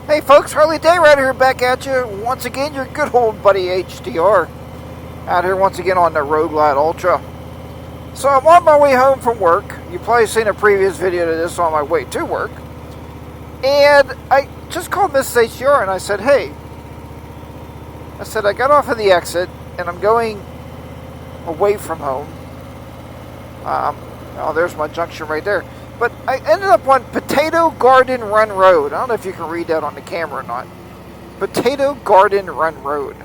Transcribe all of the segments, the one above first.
Hey folks, Harley Daywrider here back at you. Once again, your good old buddy HDR. Out here once again on the Road Glide Ultra. So I'm on my way home from work. You've probably seen a previous video to this on my way to work. And I just called Mrs. HDR and I said, hey. I said, I got off of the exit and I'm going away from home. Oh, there's my junction right there. But I ended up on Potato Garden Run Road. I don't know if you can read that on the camera or not. Potato Garden Run Road.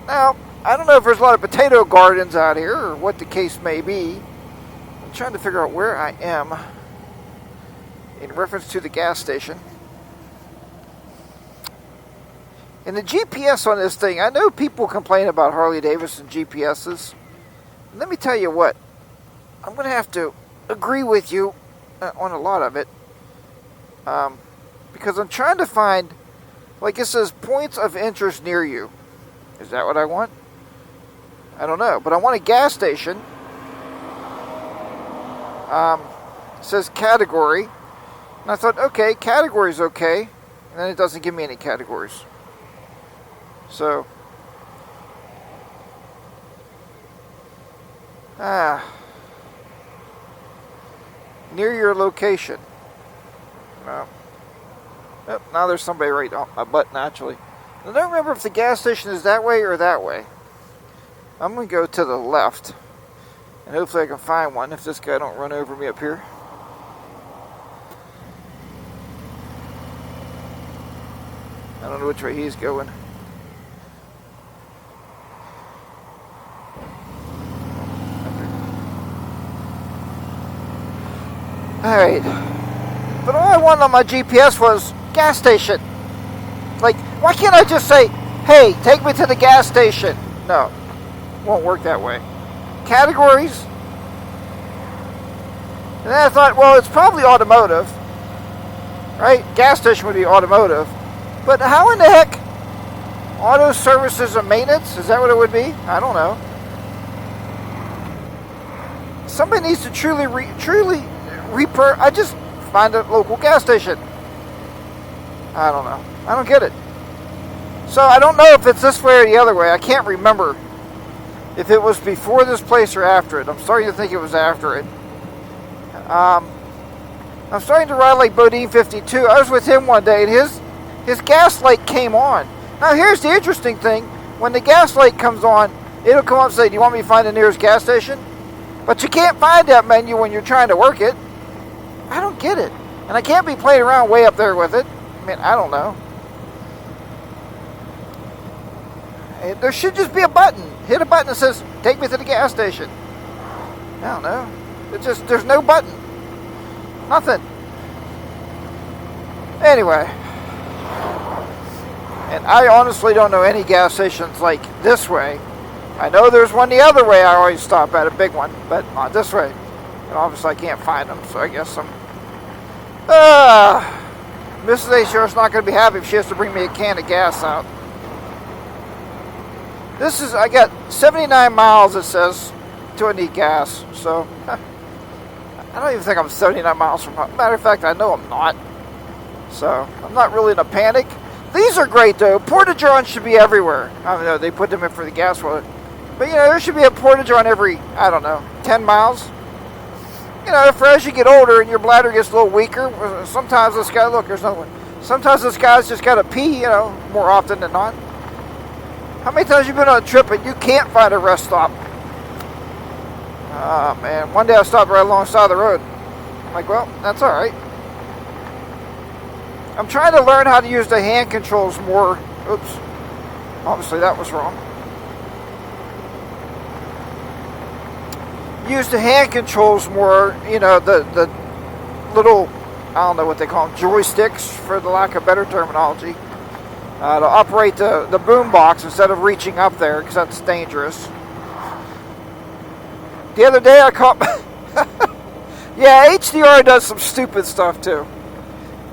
Now, I don't know if there's a lot of potato gardens out here or what the case may be. I'm trying to figure out where I am in reference to the gas station. And the GPS on this thing, I know people complain about Harley Davidson GPSs. Let me tell you what, I'm going to have to agree with you on a lot of it, because I'm trying to find, like it says, points of interest near you. Is that what I want? I don't know, but I want a gas station. It says category, and I thought, okay, category's okay, and then it doesn't give me any categories. So, near your location. No. Oh, now there's somebody right on my button, actually. I don't remember if the gas station is that way or that way. I'm going to go to the left. And hopefully I can find one if this guy don't run over me up here. I don't know which way he's going. Alright, but all I wanted on my GPS was gas station. Like, why can't I just say, hey, take me to the gas station? No, it won't work that way. Categories. And then I thought, well, it's probably automotive. Right? Gas station would be automotive. But how in the heck? Auto services and maintenance? Is that what it would be? I don't know. Somebody needs to truly I just find a local gas station. I don't know. I don't get it. So I don't know if it's this way or the other way. I can't remember if it was before this place or after it. I'm starting to think it was after it. I'm starting to ride like Bodine 52. I was with him one day and his gas light came on. Now here's the interesting thing. When the gas light comes on, it'll come up and say, do you want me to find the nearest gas station? But you can't find that menu when you're trying to work it. I don't get it. And I can't be playing around way up there with it. I mean, I don't know. There should just be a button. Hit a button that says, take me to the gas station. I don't know. There's no button. Nothing. Anyway. And I honestly don't know any gas stations like this way. I know there's one the other way I always stop at, a big one, but not this way. And obviously I can't find them, so I guess Mrs. HDR's not going to be happy if she has to bring me a can of gas out. I got 79 miles, it says, till I need gas. So, I don't even think I'm 79 miles from home. Matter of fact, I know I'm not. So, I'm not really in a panic. These are great, though. Porta-Johns should be everywhere. I don't know, they put them in for the gas well. But, there should be a Porta-John every, 10 miles. For as you get older and your bladder gets a little weaker, sometimes this guy, look, there's another one. Sometimes this guy's just got to pee, more often than not. How many times have you been on a trip and you can't find a rest stop? Oh, man. One day I stopped right alongside the road. I'm like, well, that's all right. I'm trying to learn how to use the hand controls more. Oops. Obviously, that was wrong. Use the hand controls more, the little, I don't know what they call them, joysticks, for the lack of better terminology, to operate the boom box instead of reaching up there, because that's dangerous. The other day I caught, yeah, HDR does some stupid stuff too.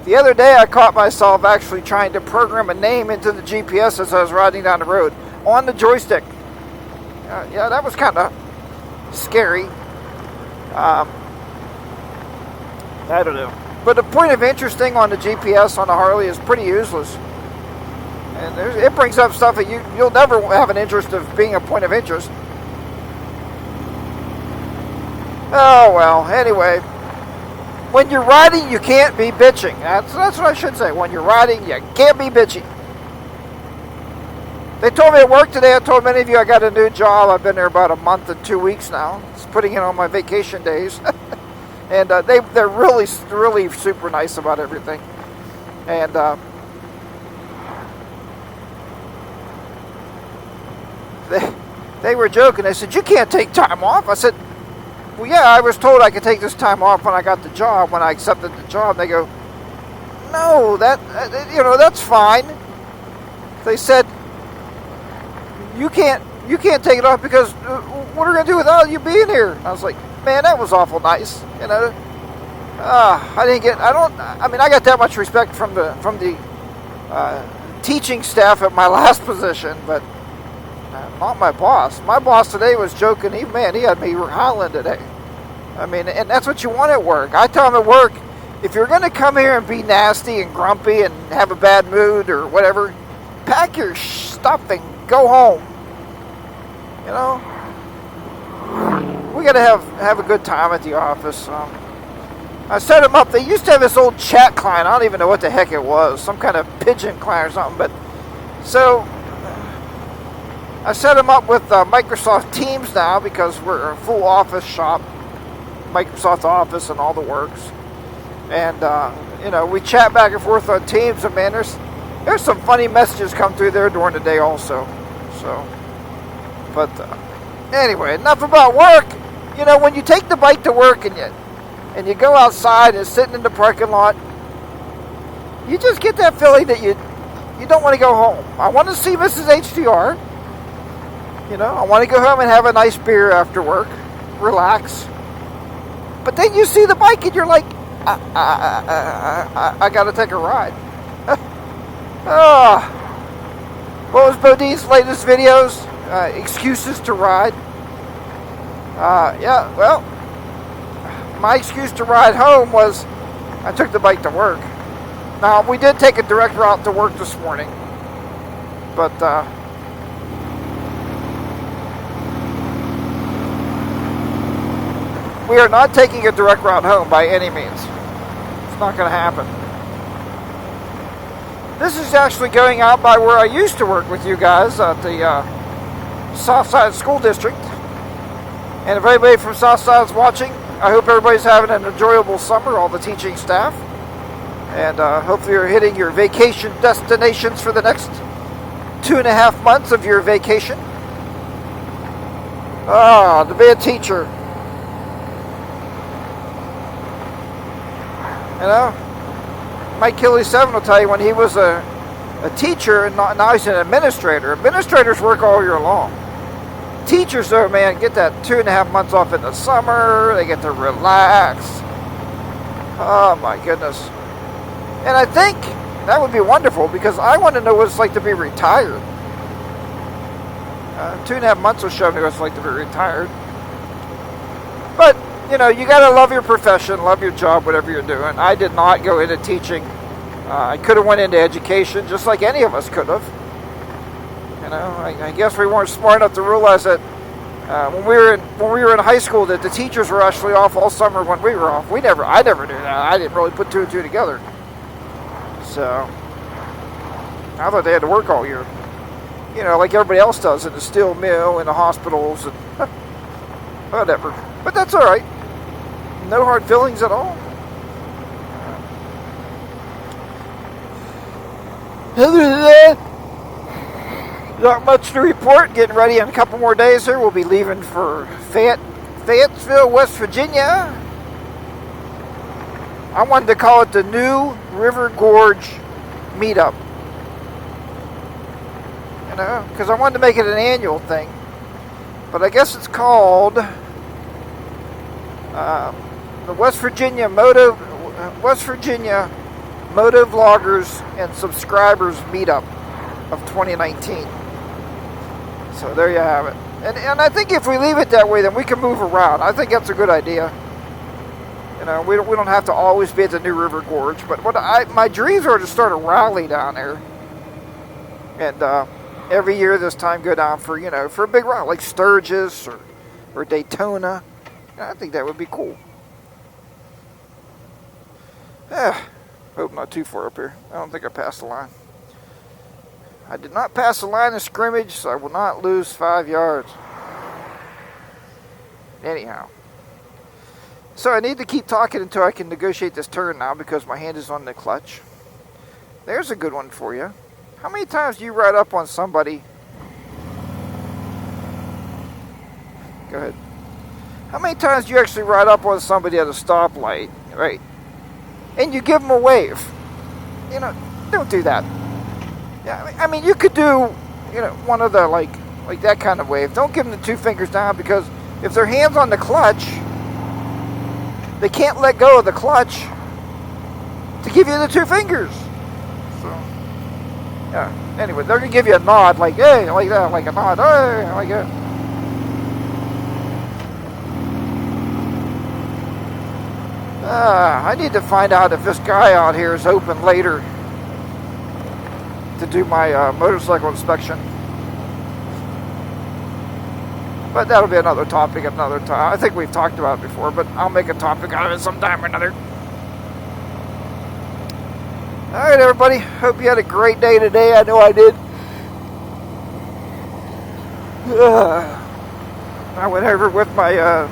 The other day I caught myself actually trying to program a name into the GPS as I was riding down the road on the joystick. Yeah, that was kind of scary. I don't know. But the point of interest thing on the GPS on the Harley is pretty useless. And it brings up stuff that you'll never have an interest of being a point of interest. Oh well, anyway. When you're riding, you can't be bitching. That's what I should say. When you're riding, you can't be bitching. They told me at work today, I told many of you I got a new job. I've been there about a month and 2 weeks now. Just putting in on my vacation days. And they're really super nice about everything. And they were joking. They said, "You can't take time off." I said, "Well, yeah, I was told I could take this time off when I got the job, when I accepted the job." They go, "No, that's fine." They said, "You can't take it off because what are we gonna do without you being here?" And I was like, "Man, that was awful nice." I got that much respect from the teaching staff at my last position, but not my boss. My boss today was joking. He had me howling today. I mean, and that's what you want at work. I tell him at work, if you're going to come here and be nasty and grumpy and have a bad mood or whatever, pack your stuff and go home. We got to have a good time at the office. I set them up. They used to have this old chat client. I don't even know what the heck it was. Some kind of pigeon client or something. But so I set them up with Microsoft Teams now because we're a full office shop. Microsoft Office and all the works. And, we chat back and forth on Teams. And, man, there's some funny messages come through there during the day also. So, but anyway, enough about work. When you take the bike to work and you go outside and sitting in the parking lot, you just get that feeling that you don't want to go home. I want to see Mrs. HDR. I want to go home and have a nice beer after work, relax. But then you see the bike and you're like, I got to take a ride. What was Bodine's latest videos? Excuses to ride. My excuse to ride home was I took the bike to work. Now, we did take a direct route to work this morning. But, we are not taking a direct route home by any means. It's not going to happen. This is actually going out by where I used to work with you guys at the Southside School District. And if anybody from Southside is watching, I hope everybody's having an enjoyable summer, all the teaching staff. And hopefully you're hitting your vacation destinations for the next 2.5 months of your vacation. To be a teacher. Mike Kelly 7 will tell you when he was a teacher and now he's an administrator. Administrators work all year long. Teachers, though, man, get that 2.5 months off in the summer. They get to relax. Oh, my goodness. And I think that would be wonderful because I want to know what it's like to be retired. 2.5 months will show me what it's like to be retired. But, you got to love your profession, love your job, whatever you're doing. I did not go into teaching. I could have went into education just like any of us could have. I guess we weren't smart enough to realize that when we were in high school that the teachers were actually off all summer when we were off. I never knew that. I didn't really put 2 and 2 together. So I thought they had to work all year. Like everybody else does in the steel mill, in the hospitals, and whatever. But that's all right. No hard feelings at all. Other than that, not much to report. Getting ready in a couple more days here. We'll be leaving for Fayetteville, West Virginia. I wanted to call it the New River Gorge Meetup. Because I wanted to make it an annual thing. But I guess it's called the West Virginia Moto Vloggers and Subscribers Meetup of 2019. So there you have it. And I think if we leave it that way, then we can move around. I think that's a good idea. we don't have to always be at the New River Gorge. But my dreams are to start a rally down there, and every year this time go down for for a big rally like Sturgis or Daytona. I think that would be cool. Hope not too far up here. I don't think I passed the line. I did not pass the line of scrimmage, so I will not lose 5 yards. Anyhow. So I need to keep talking until I can negotiate this turn now because my hand is on the clutch. There's a good one for you. How many times do you ride up on somebody? Go ahead. How many times do you actually ride up on somebody at a stoplight, right? And you give them a wave? Don't do that. Yeah, I mean, you could do, one of the, like that kind of wave. Don't give them the 2 fingers down because if their hand's on the clutch, they can't let go of the clutch to give you the 2 fingers. So, yeah. Anyway, they're going to give you a nod like, hey, like that, like a nod, hey, like that. I need to find out if this guy out here is open later to do my motorcycle inspection. But that'll be another topic at another time. I think we've talked about it before, but I'll make a topic out of it sometime or another. Alright, everybody. Hope you had a great day today. I know I did. I went over with my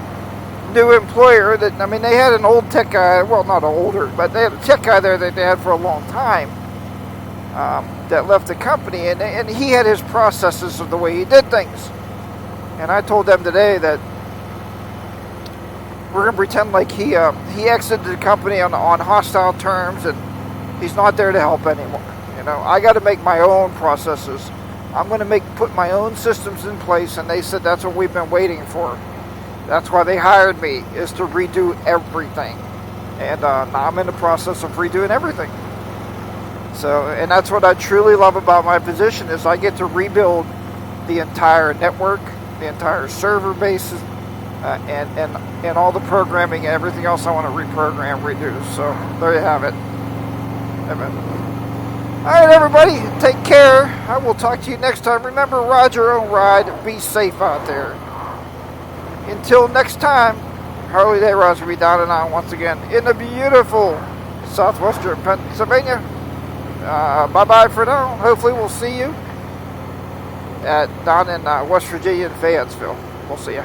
new employer they had an old tech guy, well, not older, but they had a tech guy there that they had for a long time that left the company, and he had his processes of the way he did things. And I told them today that we're going to pretend like he exited the company on hostile terms, and he's not there to help anymore. I got to make my own processes. I'm going to put my own systems in place, and they said that's what we've been waiting for. That's why they hired me, is to redo everything. And now I'm in the process of redoing everything. So, and that's what I truly love about my position, is I get to rebuild the entire network, the entire server base, and all the programming and everything else I want to reprogram, redo. So, there you have it. Alright, everybody, take care. I will talk to you next time. Remember, ride your own ride. Be safe out there. Until next time, Harley Day Rides will be down and out once again in the beautiful southwestern Pennsylvania. Bye-bye for now. Hopefully we'll see you down in West Virginia and Fayetteville. We'll see you.